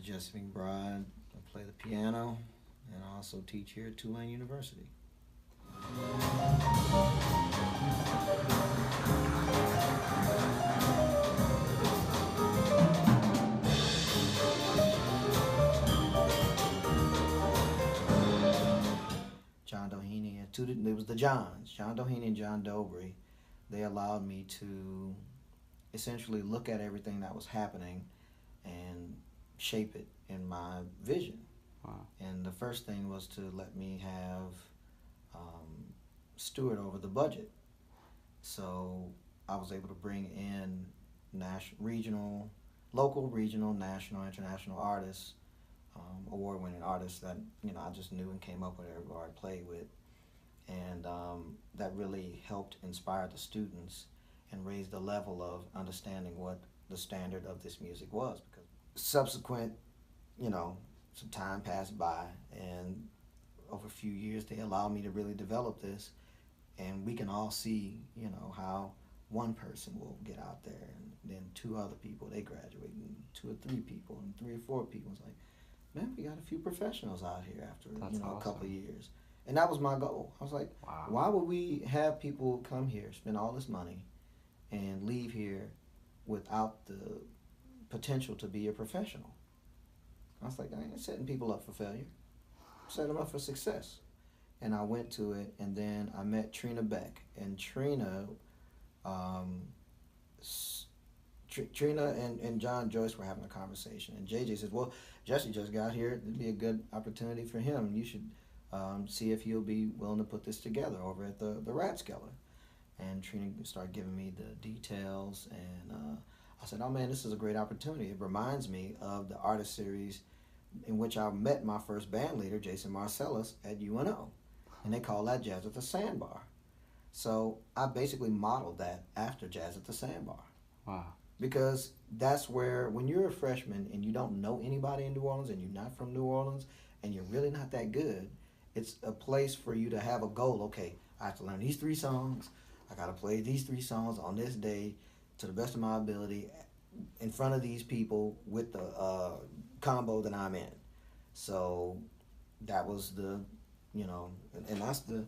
is Jesse McBride. I play the piano and I also teach here at Tulane University. John Doheny and it was the Johns, John Doheny and John Dobry. They allowed me to essentially look at everything that was happening and shape it in my vision. Wow. And the first thing was to let me have steward over the budget. So I was able to bring in local, regional, national, international artists, award-winning artists that I just knew and came up with or I played with, and that really helped inspire the students and raise the level of understanding what the standard of this music was. Because subsequent, some time passed by, and over a few years they allowed me to really develop this, and we can all see, how one person will get out there, and then two other people, they graduate, and two or three people, and three or four people. It's like, man, we got a few professionals out here after That's awesome. A couple of years. And that was my goal. I was like, wow. Why would we have people come here, spend all this money, and leave here without the potential to be a professional? I was like, I ain't setting people up for failure. I'm setting them up for success. And I went to it, and then I met Trina Beck. And Trina and John Joyce were having a conversation, and JJ says, well, Jesse just got here. It'd be a good opportunity for him. You should see if he'll be willing to put this together over at the Rathskeller. And Trina started giving me the details, and I said, oh man, this is a great opportunity. It reminds me of the artist series in which I met my first band leader, Jason Marcellus, at UNO. And they call that Jazz at the Sandbar. So I basically modeled that after Jazz at the Sandbar. Wow. Because that's where, when you're a freshman and you don't know anybody in New Orleans and you're not from New Orleans and you're really not that good, it's a place for you to have a goal. Okay, I have to learn these 3 songs. I got to play these 3 songs on this day to the best of my ability in front of these people with the combo that I'm in. So that was the, and that's the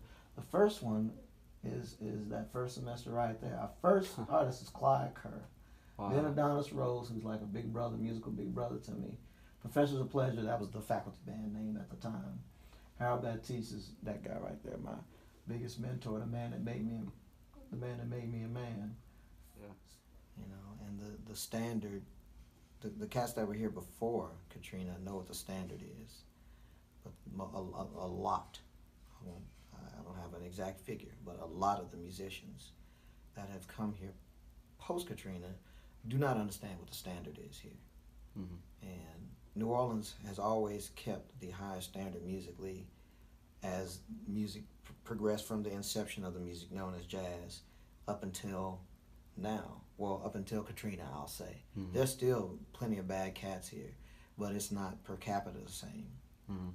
first one is that first semester right there. Our first artist is Clyde Kerr. Wow. Then Adonis Rose, who's like a big brother, musical big brother to me. Professors of Pleasure, that was the faculty band name at the time. Harold Baptiste is that guy right there, my biggest mentor, the man that made me a man. Yeah. And the standard, the cats that were here before Katrina know what the standard is. But a lot, I don't have an exact figure, but a lot of the musicians that have come here post Katrina do not understand what the standard is here. Mm-hmm. And New Orleans has always kept the highest standard musically as music progressed from the inception of the music known as jazz up until now. Well, up until Katrina, I'll say. Mm-hmm. There's still plenty of bad cats here, but it's not per capita the same. Mm-hmm.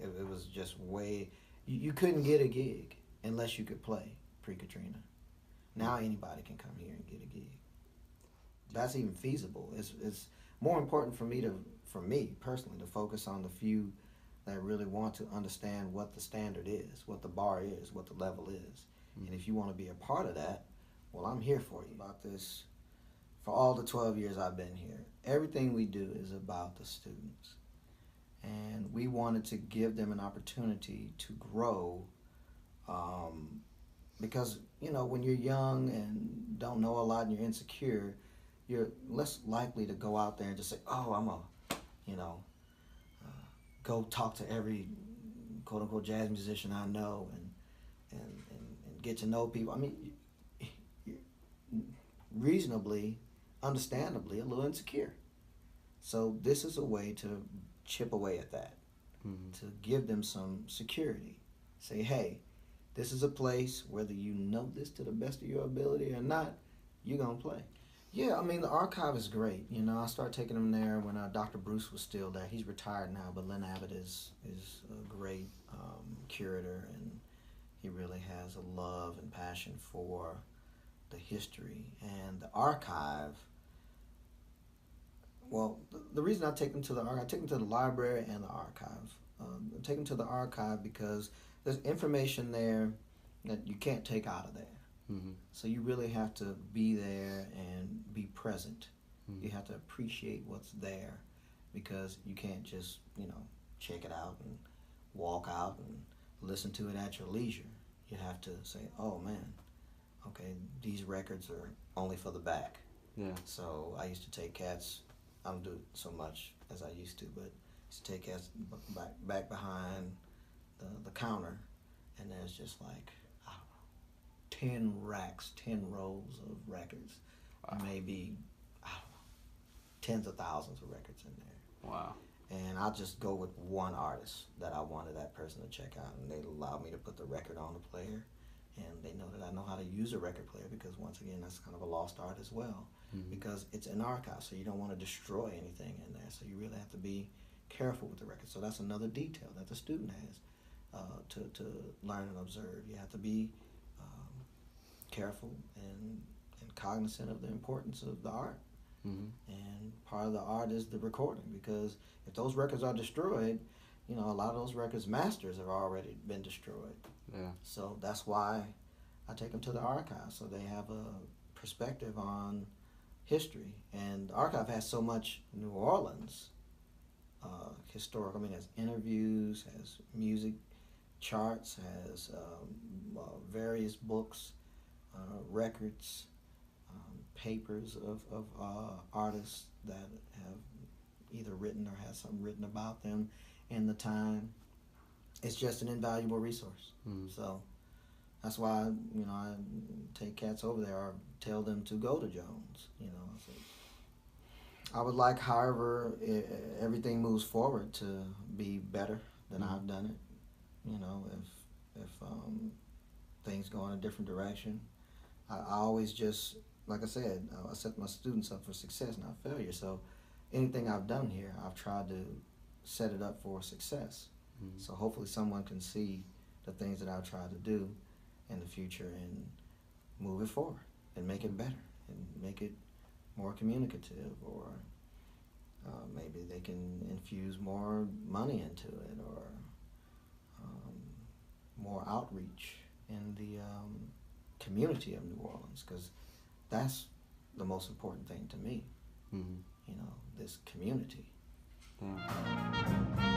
It was just way... You couldn't get a gig unless you could play pre-Katrina. Now anybody can come here and get a gig. That's even feasible. It's more important for me personally, to focus on the few that really want to understand what the standard is, what the bar is, what the level is. Mm-hmm. And if you want to be a part of that, well, I'm here for you. About this, for all the 12 years I've been here, everything we do is about the students. And we wanted to give them an opportunity to grow, because, when you're young and don't know a lot and you're insecure, you're less likely to go out there and just say, oh, I'm go talk to every quote-unquote jazz musician I know and get to know people. I mean, you're reasonably, understandably a little insecure. So this is a way to chip away at that, mm-hmm. to give them some security. Say, hey, this is a place, whether you know this to the best of your ability or not, you're going to play. Yeah, I mean, the archive is great. I started taking them there when Dr. Bruce was still there. He's retired now, but Lynn Abbott is a great curator, and he really has a love and passion for the history. And the archive, well, the reason I take them to the archive, I take them to the library and the archive. I take them to the archive because there's information there that you can't take out of there. Mm-hmm. So you really have to be there and be present. Mm-hmm. You have to appreciate what's there, because you can't just, check it out and walk out and listen to it at your leisure. You have to say, oh man, okay, these records are only for the back. Yeah. So I used to take cats, I don't do it so much as I used to, but I used to take cats back behind the counter, and there's just like, I don't know, 10 racks, 10 rows of records. Wow. Maybe, I don't know, tens of thousands of records in there. Wow. And I'll just go with one artist that I wanted that person to check out, and they allow me to put the record on the player, and they know that I know how to use a record player, because once again, that's kind of a lost art as well, because it's an archive, so you don't want to destroy anything in there, so you really have to be careful with the record. So that's another detail that the student has to learn and observe. You have to be careful and cognizant of the importance of the art. Mm-hmm. And part of the art is the recording, because if those records are destroyed, a lot of those records' masters have already been destroyed. Yeah. So that's why I take them to the archive, so they have a perspective on history. And the archive has so much New Orleans historical. I mean, it has interviews, has music charts, has various books, records, papers of artists that have either written or had something written about them in the time. It's just an invaluable resource. Mm-hmm. So that's why I take cats over there or tell them to go to Jones. So I would like, however, everything moves forward to be better than I've done it. If things go in a different direction, I always just, like I said, I set my students up for success, not failure. So anything I've done here, I've tried to set it up for success. Mm-hmm. So hopefully someone can see the things that I've tried to do in the future and move it forward and make it better and make it more communicative, or maybe they can infuse more money into it, or more outreach in the community of New Orleans, because that's the most important thing to me. Mm-hmm. This community. Yeah.